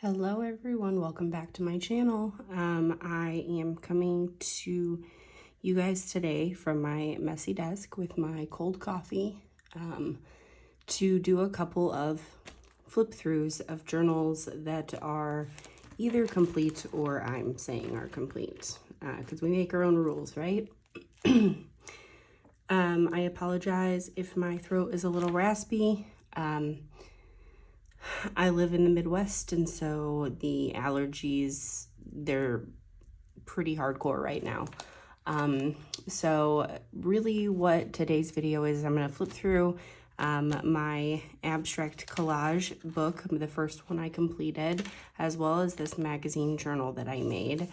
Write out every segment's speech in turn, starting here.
Hello everyone, welcome back to my channel. I am coming to you guys today from my messy desk with my cold coffee to do a couple of flip throughs of journals that are either complete or I'm saying are complete because we make our own rules, right? I apologize if my throat is a little raspy. I live in the Midwest, and so the allergies, they're pretty hardcore right now. So really what today's video is, I'm going to flip through my abstract collage book, the first one I completed, as well as this magazine journal that I made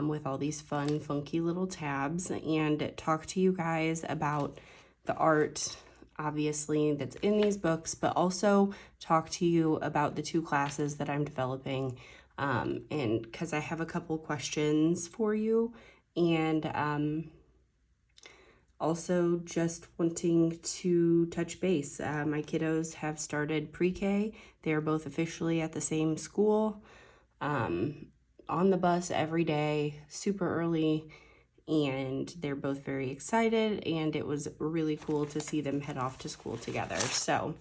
with all these fun, funky little tabs, and talk to you guys about the art obviously that's in these books, but also talk to you about the two classes that I'm developing, and because I have a couple questions for you, and also just wanting to touch base. My kiddos have started pre-K. They're both officially at the same school, on the bus every day, super early, and they're both very excited, and it was really cool to see them head off to school together. So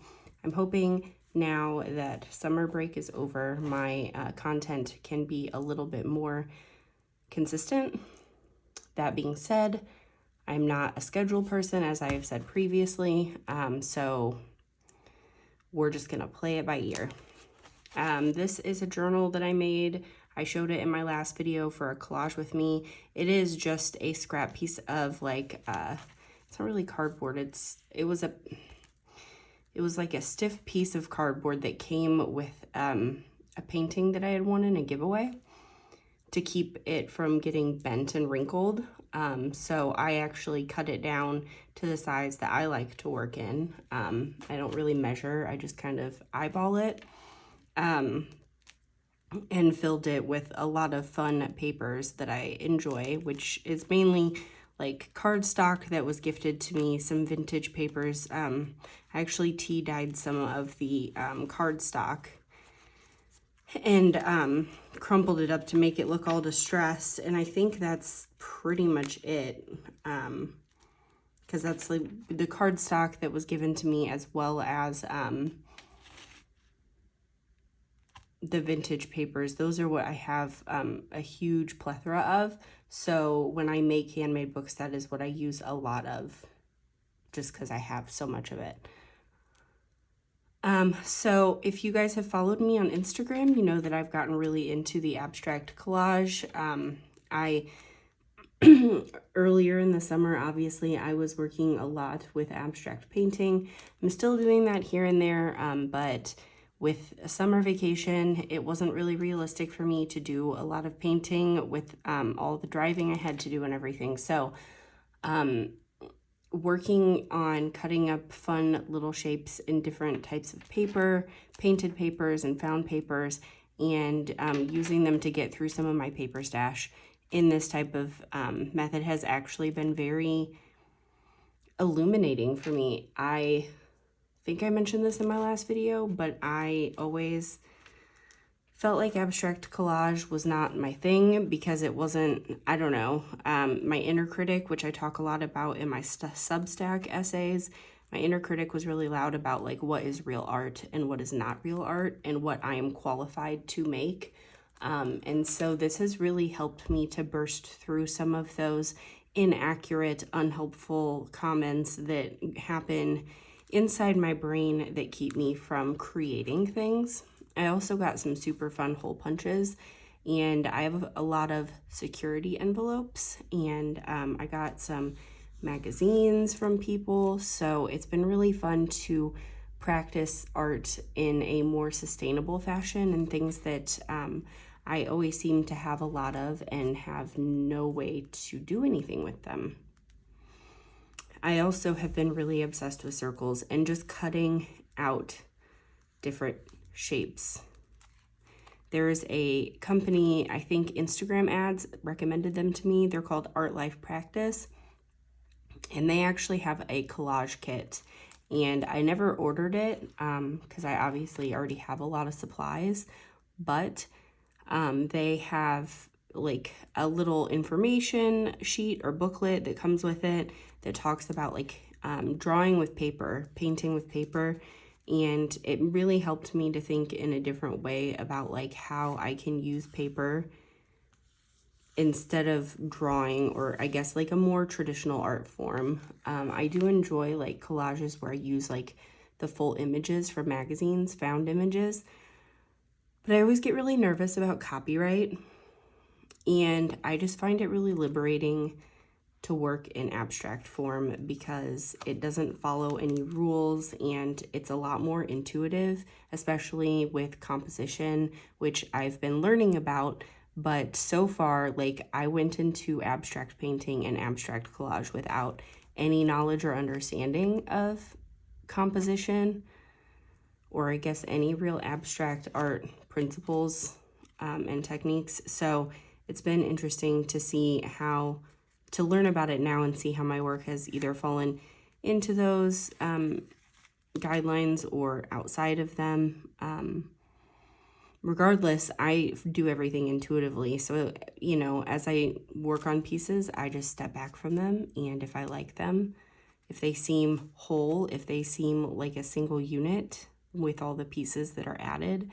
I'm hoping now that summer break is over, my content can be a little bit more consistent. That being said, I'm not a schedule person, as I have said previously, so we're just gonna play it by ear. This is a journal that I made. I showed it in my last video for a collage with me. It is just a scrap piece of like, it's not really cardboard. It was like a stiff piece of cardboard that came with a painting that I had won in a giveaway to keep it from getting bent and wrinkled. So I actually cut it down to the size that I like to work in. I don't really measure, I just kind of eyeball it. And filled it with a lot of fun papers that I enjoy, which is mainly like cardstock that was gifted to me, some vintage papers. I actually tea dyed some of the cardstock and crumpled it up to make it look all distressed, and I think that's pretty much it, because that's like the cardstock that was given to me, as well as the vintage papers. Those are what I have a huge plethora of. So when I make handmade books, that is what I use a lot of, just because I have so much of it. So if you guys have followed me on Instagram, you know that I've gotten really into the abstract collage. I earlier in the summer, obviously, I was working a lot with abstract painting. I'm still doing that here and there, but with a summer vacation, it wasn't really realistic for me to do a lot of painting with all the driving I had to do and everything. So working on cutting up fun little shapes in different types of paper, painted papers and found papers, and using them to get through some of my paper stash in this type of method has actually been very illuminating for me. I think I mentioned this in my last video, but I always felt like abstract collage was not my thing because it wasn't, I don't know, my inner critic, which I talk a lot about in my Substack essays, my inner critic was really loud about like what is real art and what is not real art and what I am qualified to make. And so this has really helped me to burst through some of those inaccurate, unhelpful comments that happen inside my brain that keep me from creating things. I also got some super fun hole punches, and I have a lot of security envelopes, and I got some magazines from people. So it's been really fun to practice art in a more sustainable fashion and things that I always seem to have a lot of and have no way to do anything with them. I also have been really obsessed with circles and just cutting out different shapes. There's a company, I think Instagram ads recommended them to me. They're called Art Life Practice, and they actually have a collage kit. And I never ordered it because I obviously already have a lot of supplies, but they have like a little information sheet or booklet that comes with it that talks about like drawing with paper, painting with paper. And it really helped me to think in a different way about like how I can use paper instead of drawing, or I guess like a more traditional art form. I do enjoy like collages where I use like the full images from magazines, found images, but I always get really nervous about copyright. And I just find it really liberating to work in abstract form because it doesn't follow any rules and it's a lot more intuitive, especially with composition, which I've been learning about. But so far, like I went into abstract painting and abstract collage without any knowledge or understanding of composition, or I guess any real abstract art principles and techniques. So it's been interesting to see to learn about it now and see how my work has either fallen into those guidelines or outside of them. Regardless, I do everything intuitively. So, you know, as I work on pieces, I just step back from them. And if I like them, if they seem whole, if they seem like a single unit with all the pieces that are added,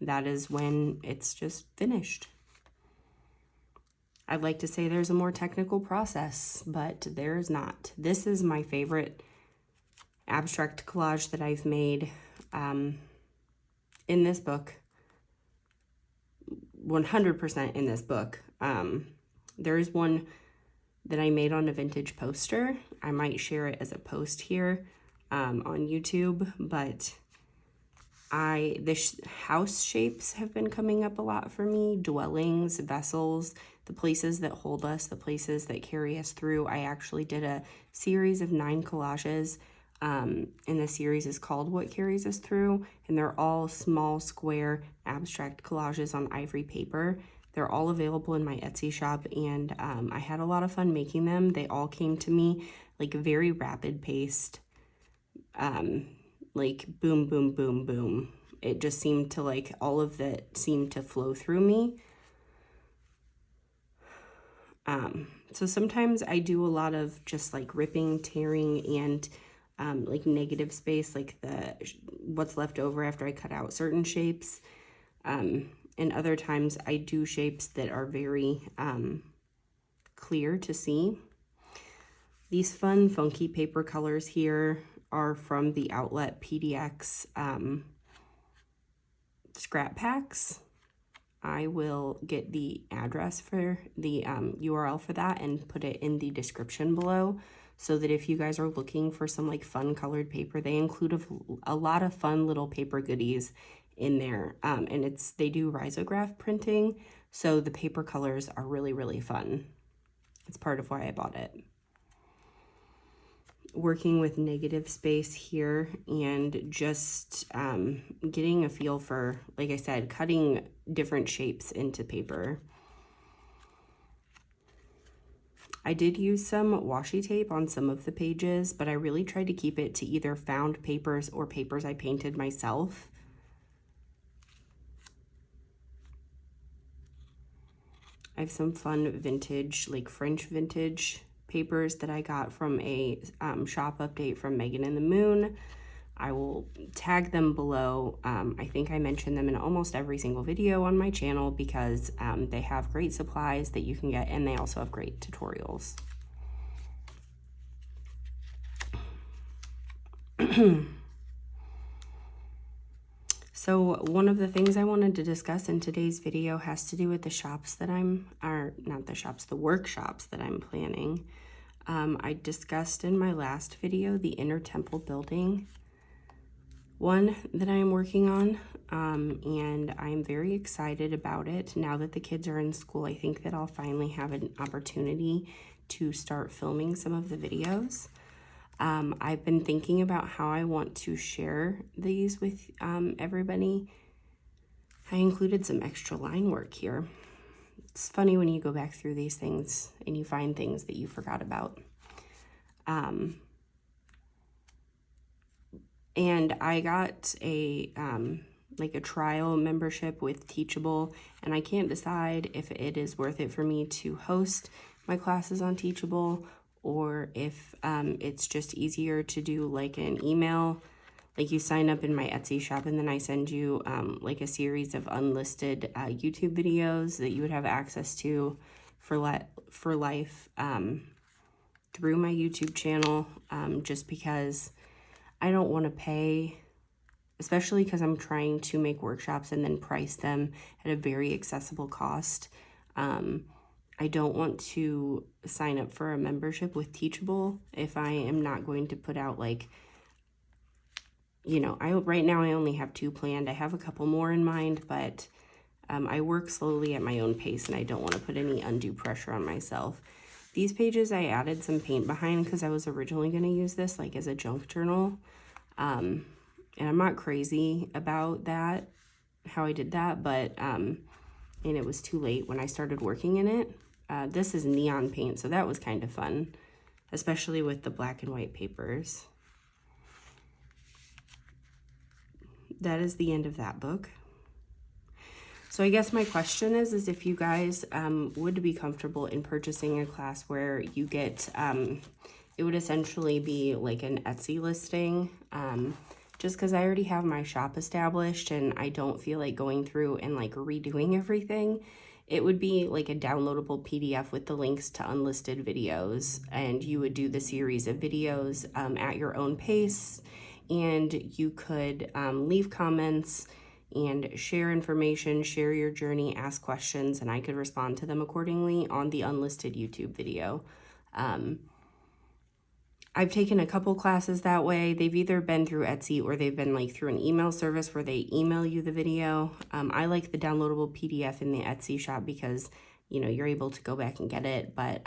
that is when it's just finished. I'd like to say there's a more technical process, but there's not. This is my favorite abstract collage that I've made in this book. 100% in this book. There is one that I made on a vintage poster. I might share it as a post here on YouTube, but the house shapes have been coming up a lot for me. Dwellings, vessels, the places that hold us, the places that carry us through. I actually did a series of 9 collages, and the series is called What Carries Us Through, and they're all small square abstract collages on ivory paper. They're all available in my Etsy shop, and I had a lot of fun making them. They all came to me like very rapid paced, like boom, boom, boom, boom. It just seemed to like all of that seemed to flow through me. So sometimes I do a lot of just like ripping, tearing, and like negative space, like what's left over after I cut out certain shapes. And other times I do shapes that are very clear to see. These fun, funky paper colors here are from the Outlet PDX scrap packs. I will get the address for the URL for that and put it in the description below, so that if you guys are looking for some like fun colored paper, they include a lot of fun little paper goodies in there. And they do risograph printing, so the paper colors are really, really fun. It's part of why I bought it. Working with negative space here and just getting a feel for, like I said, cutting different shapes into paper. I did use some washi tape on some of the pages, but I really tried to keep it to either found papers or papers I painted myself. I have some fun vintage, like French vintage papers that I got from a shop update from Megan and the Moon. I will tag them below. I think I mention them in almost every single video on my channel because they have great supplies that you can get, and they also have great tutorials. So one of the things I wanted to discuss in today's video has to do with the workshops that I'm planning. I discussed in my last video the Inner Temple building one that I'm working on, and I'm very excited about it. Now that the kids are in school, I think that I'll finally have an opportunity to start filming some of the videos. I've been thinking about how I want to share these with everybody. I included some extra line work here. It's funny when you go back through these things and you find things that you forgot about. And I got a like a trial membership with Teachable, and I can't decide if it is worth it for me to host my classes on Teachable, or if it's just easier to do like an email, like you sign up in my Etsy shop and then I send you like a series of unlisted YouTube videos that you would have access to for life through my YouTube channel, just because I don't want to pay, especially because I'm trying to make workshops and then price them at a very accessible cost. I don't want to sign up for a membership with Teachable if I am not going to put out, like, you know, right now I only have 2 planned. I have a couple more in mind, but I work slowly at my own pace and I don't want to put any undue pressure on myself. These pages I added some paint behind because I was originally going to use this like as a junk journal. And I'm not crazy about that, how I did that, but and it was too late when I started working in it. This is neon paint, so that was kind of fun, especially with the black and white papers. That is the end of that book. So I guess my question is if you guys would be comfortable in purchasing a class where you get, it would essentially be like an Etsy listing, just because I already have my shop established and I don't feel like going through and like redoing everything. It would be like a downloadable PDF with the links to unlisted videos, and you would do the series of videos at your own pace, and you could leave comments and share information, share your journey, ask questions, and I could respond to them accordingly on the unlisted YouTube video. I've taken a couple classes that way. They've either been through Etsy or they've been like through an email service where they email you the video. I like the downloadable PDF in the Etsy shop because, you know, you're able to go back and get it, but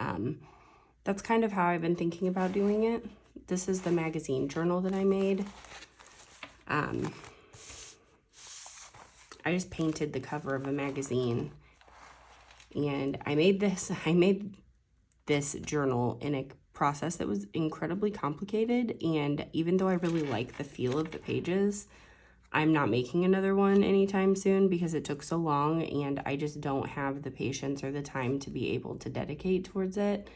that's kind of how I've been thinking about doing it. This is the magazine journal that I made. I just painted the cover of a magazine, and I made this journal in a process that was incredibly complicated, and even though I really like the feel of the pages, I'm not making another one anytime soon because it took so long and I just don't have the patience or the time to be able to dedicate towards it.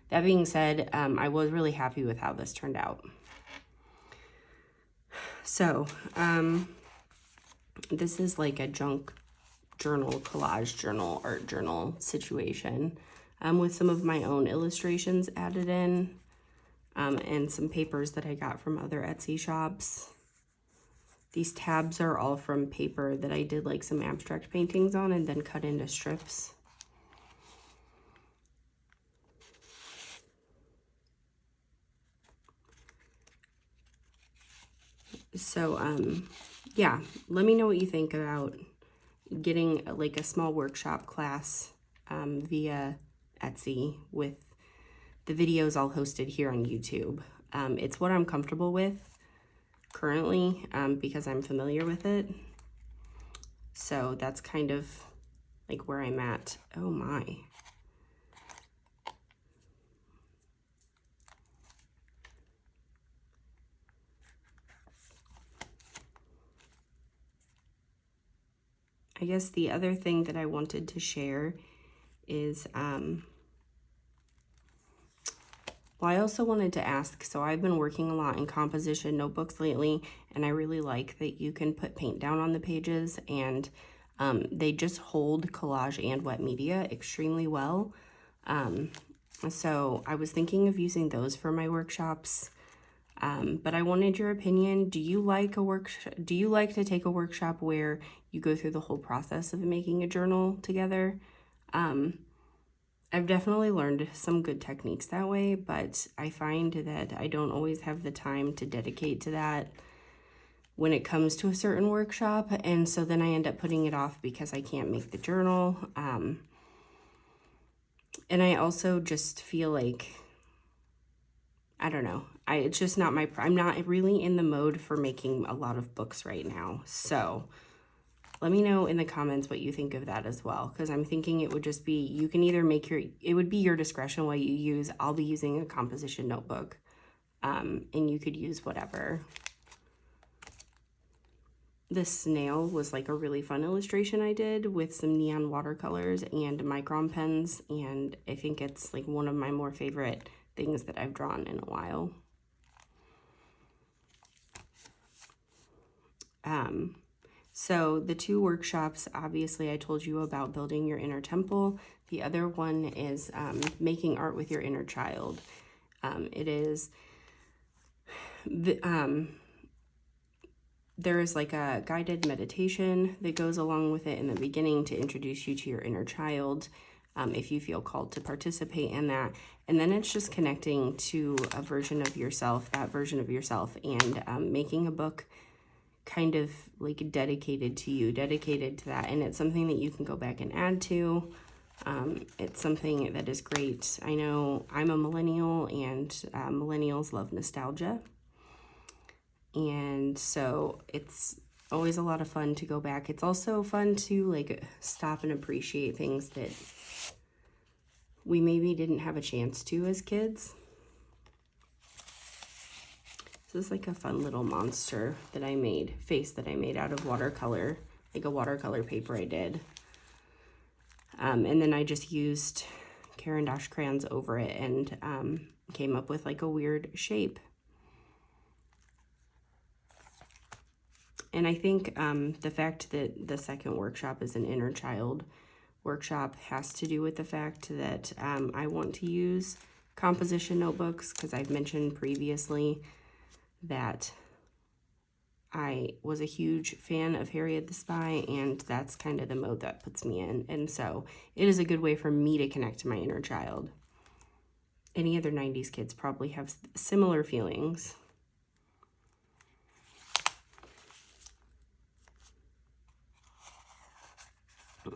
That being said, I was really happy with how this turned out. So, this is like a junk journal, collage journal, art journal situation, with some of my own illustrations added in, and some papers that I got from other Etsy shops. These tabs are all from paper that I did like some abstract paintings on and then cut into strips. So, yeah, let me know what you think about getting like a small workshop class via Etsy with the videos all hosted here on YouTube. It's what I'm comfortable with currently because I'm familiar with it. So that's kind of like where I'm at. Oh my. I guess the other thing that I wanted to share is, well, I also wanted to ask, so I've been working a lot in composition notebooks lately, and I really like that you can put paint down on the pages, and they just hold collage and wet media extremely well. So I was thinking of using those for my workshops. But I wanted your opinion. Do you like to take a workshop where you go through the whole process of making a journal together? I've definitely learned some good techniques that way, but I find that I don't always have the time to dedicate to that when it comes to a certain workshop, and so then I end up putting it off because I can't make the journal. And I also just feel like, I don't know, it's just not I'm not really in the mode for making a lot of books right now. So let me know in the comments what you think of that as well, because I'm thinking it would just be, you can either make it would be your discretion what you use. I'll be using a composition notebook, and you could use whatever. this snail was like a really fun illustration I did with some neon watercolors and micron pens, and I think it's like one of my more favorite things that I've drawn in a while. So the two workshops, obviously I told you about building your inner temple. The other one is making art with your inner child. It is, there is like a guided meditation that goes along with it in the beginning to introduce you to your inner child, if you feel called to participate in that. And then it's just connecting to a version of yourself, that version of yourself, and making a book kind of like dedicated to you, dedicated to that. And it's something that you can go back and add to. It's something that is great. I know I'm a millennial, and millennials love nostalgia. And so it's always a lot of fun to go back. It's also fun to like stop and appreciate things that we maybe didn't have a chance to as kids. This is like a fun little monster that I made, face that I made out of watercolor, like a watercolor paper I did. And then I just used Caran d'Ache crayons over it and came up with like a weird shape. And I think the fact that the second workshop is an inner child workshop has to do with the fact that I want to use composition notebooks, because I've mentioned previously that I was a huge fan of Harriet the Spy, and that's kind of the mode that puts me in. And so it is a good way for me to connect to my inner child. Any other 90s kids probably have similar feelings.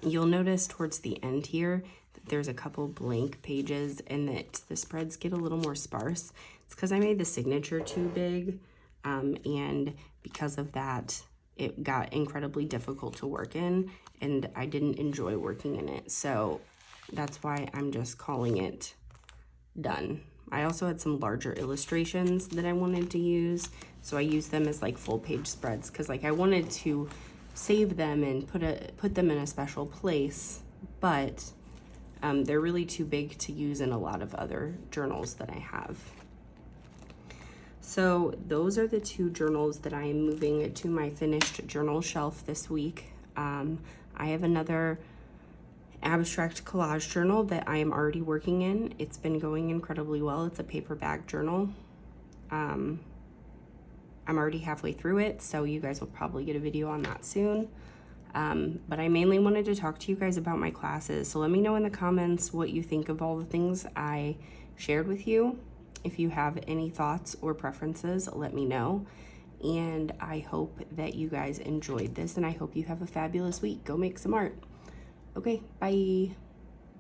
You'll notice towards the end here that there's a couple blank pages and that the spreads get a little more sparse. It's because I made the signature too big, and because of that, it got incredibly difficult to work in, and I didn't enjoy working in it. So that's why I'm just calling it done. I also had some larger illustrations that I wanted to use, so I used them as like full page spreads, because like I wanted to save them and put them in a special place, but they're really too big to use in a lot of other journals that I have. So those are the two journals that I am moving to my finished journal shelf this week. I have another abstract collage journal that I am already working in. It's been going incredibly well. It's a paperback journal. I'm already halfway through it, so you guys will probably get a video on that soon. But I mainly wanted to talk to you guys about my classes. So let me know in the comments what you think of all the things I shared with you. If you have any thoughts or preferences, let me know. And I hope that you guys enjoyed this, and I hope you have a fabulous week. Go make some art. Okay, bye.